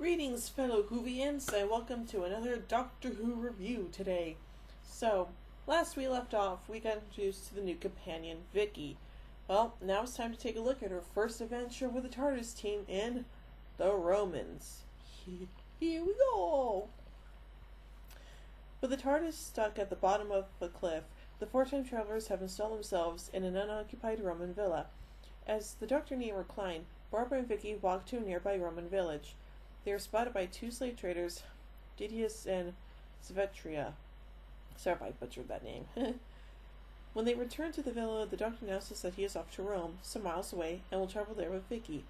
Greetings, fellow Whovians, and welcome to another Doctor Who review today. So, last we left off, we got introduced to the new companion, Vicki. Well, now it's time to take a look at her first adventure with the TARDIS team in The Romans. Here we go! With the TARDIS stuck at the bottom of a cliff, the four-time travelers have installed themselves in an unoccupied Roman villa. As the Doctor and Ian recline, Barbara and Vicki walk to a nearby Roman village. They are spotted by two slave traders, Didius and Svetria. Sorry if I butchered that name. When they return to the villa, the Doctor announces that he is off to Rome, some miles away, and will travel there with Vicki.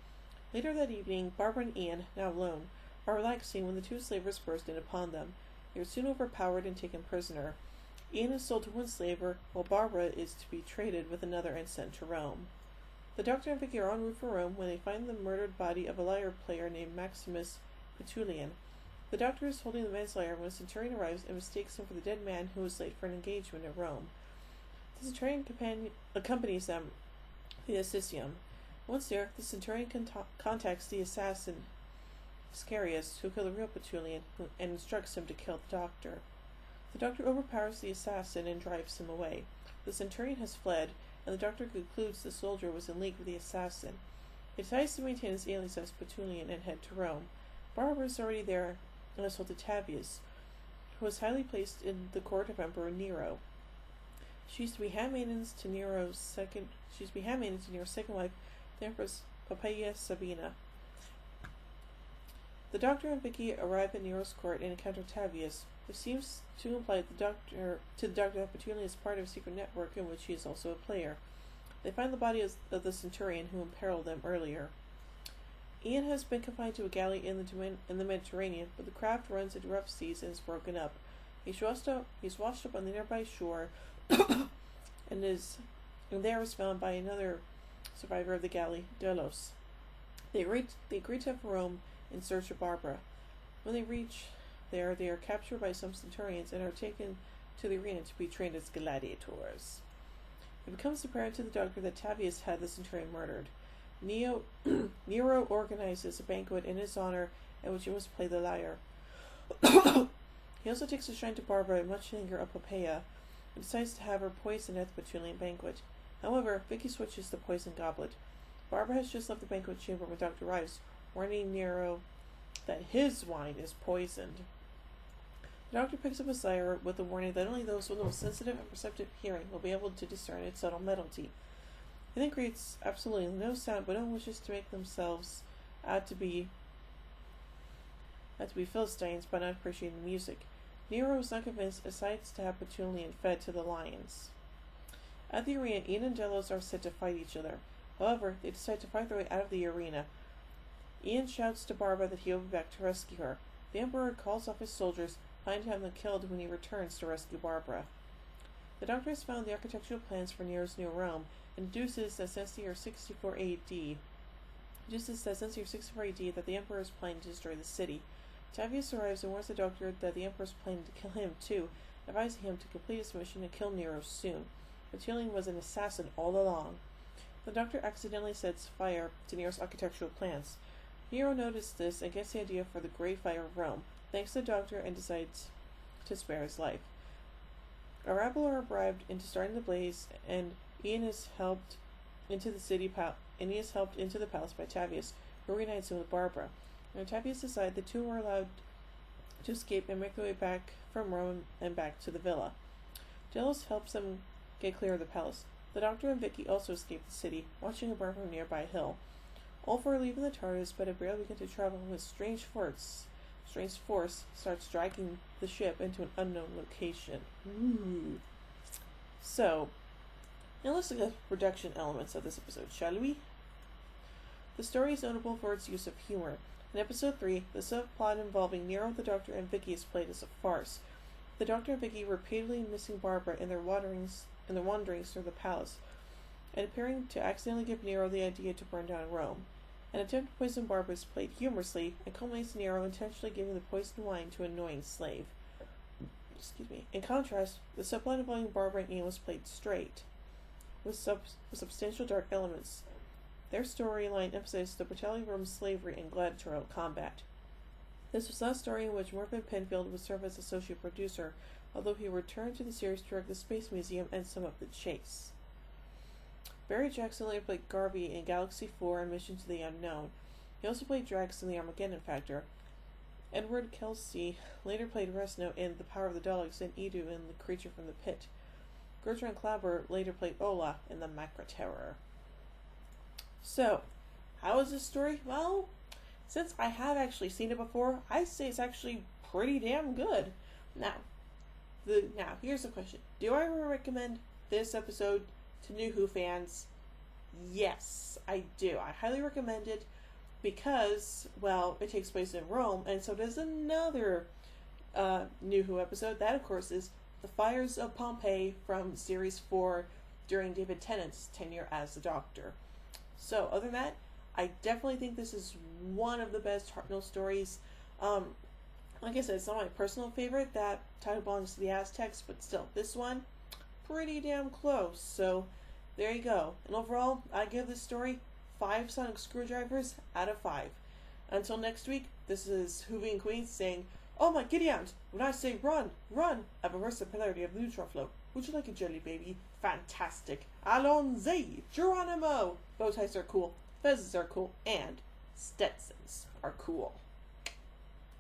Later that evening, Barbara and Ian, now alone, are relaxing when the two slavers burst in upon them. They are soon overpowered and taken prisoner. Ian is sold to one slaver, while Barbara is to be traded with another and sent to Rome. The Doctor and Vicki are en route for Rome when they find the murdered body of a lyre player named Maximus Petulian. The Doctor is holding the man's lyre when a centurion arrives and mistakes him for the dead man who was late for an engagement at Rome. The centurion accompanies them to the Assisium. Once there, the centurion contacts the assassin Scarius, who killed the real Petulian, and instructs him to kill the Doctor. The Doctor overpowers the assassin and drives him away. The centurion has fled, and the Doctor concludes the soldier was in league with the assassin. He decides to maintain his alias as Petulian and head to Rome. Barbara is already there and is told to Tavius, who was highly placed in the court of Emperor Nero. She used to be handmaiden to Nero's second wife, the Empress Poppaea Sabina. The Doctor and Vicki arrive at Nero's court and encounter Tavius, who seems to imply to the Doctor that Petulian is part of a secret network in which he is also a player. They find the body of the centurion who imperiled them earlier. Ian has been confined to a galley in the Mediterranean, but the craft runs into rough seas and is broken up. He's washed up on the nearby shore, and there is found by another survivor of the galley, Delos. They agree to have Rome in search of Barbara. When they reach there, they are captured by some centurions and are taken to the arena to be trained as gladiators. It becomes apparent to the Doctor that Tavius had the centurion murdered. Nero organizes a banquet in his honor at which he must play the lyre. He also takes a shine to Barbara and much anger of Poppaea, and decides to have her poisoned at the Petulian banquet. However, Vicki switches the poison goblet. Barbara has just left the banquet chamber when Doctor arrives, warning Nero that his wine is poisoned. The Doctor picks up his lyre with the warning that only those with the most sensitive and perceptive hearing will be able to discern its subtle melody. He then creates absolutely no sound, but no one wishes to make themselves out to be Philistines by not appreciating the music. Nero is not convinced and decides to have Petulian fed to the lions. At the arena, Ian and Delos are set to fight each other. However, they decide to fight their way out of the arena. Ian shouts to Barbara that he will be back to rescue her. The Emperor calls off his soldiers, planning to have them killed when he returns to rescue Barbara. The Doctor has found the architectural plans for Nero's new Rome, and deduces that since the year 64 AD, that the Emperor is planning to destroy the city. Tavius arrives and warns the Doctor that the Emperor is planning to kill him too, advising him to complete his mission and kill Nero soon. Petulian was an assassin all along. The Doctor accidentally sets fire to Nero's architectural plans. Nero noticed this and gets the idea for the Great Fire of Rome, thanks to the Doctor, and decides to spare his life. A rabble are bribed into starting the blaze, and Ian is helped into the palace by Tavius, who reunites him with Barbara. When Tavius decide, the two are allowed to escape and make their way back from Rome and back to the villa. Delos helps them get clear of the palace. The Doctor and Vicki also escape the city, watching a burn from a nearby hill. All four are leaving the TARDIS, but barely begin to travel when a strange force starts dragging the ship into an unknown location. Ooh. So, now let's look at the production elements of this episode, shall we? The story is notable for its use of humor. In episode 3, the subplot involving Nero, the Doctor, and Vicki is played as a farce. The Doctor and Vicki repeatedly missing Barbara in their wanderings through the palace, and appearing to accidentally give Nero the idea to burn down Rome. An attempt to poison Barbara is played humorously, and culminates in Nero intentionally giving the poisoned wine to an annoying slave. In contrast, the subplot involving Barbara and Ian was played straight, with substantial dark elements. Their storyline emphasized the brutality of Rome's slavery and gladiatorial combat. This was the last story in which Morgan Penfield would serve as associate producer, although he returned to the series to direct the Space Museum and some of the chase. Barry Jackson later played Garvey in Galaxy 4 and Mission to the Unknown. He also played Drax in The Armageddon Factor. Edward Kelsey later played Resno in The Power of the Daleks and Edu in The Creature from the Pit. Gertrude Clabber later played Ola in The Macra Terror. So, how is this story? Well, since I have actually seen it before, I say it's actually pretty damn good. Now, here's the question. Do I recommend this episode to New Who fans? Yes, I do. I highly recommend it because, well, it takes place in Rome, and so does another New Who episode. That, of course, is The Fires of Pompeii from Series 4 during David Tennant's tenure as the Doctor. So, other than that, I definitely think this is one of the best Hartnell stories. Like I said, it's not my personal favorite. That title belongs to the Aztecs, but still, this one, pretty damn close. So, there you go. And overall, I give this story 5 sonic screwdrivers out of 5. Until next week, this is Hoovy and Queen saying, "Oh my Gideons, when I say run, run, I've reversed the polarity of the neutron flow. Would you like a jelly baby? Fantastic. Allons-y, Geronimo!" Bow ties are cool, fezzes are cool, and Stetsons are cool.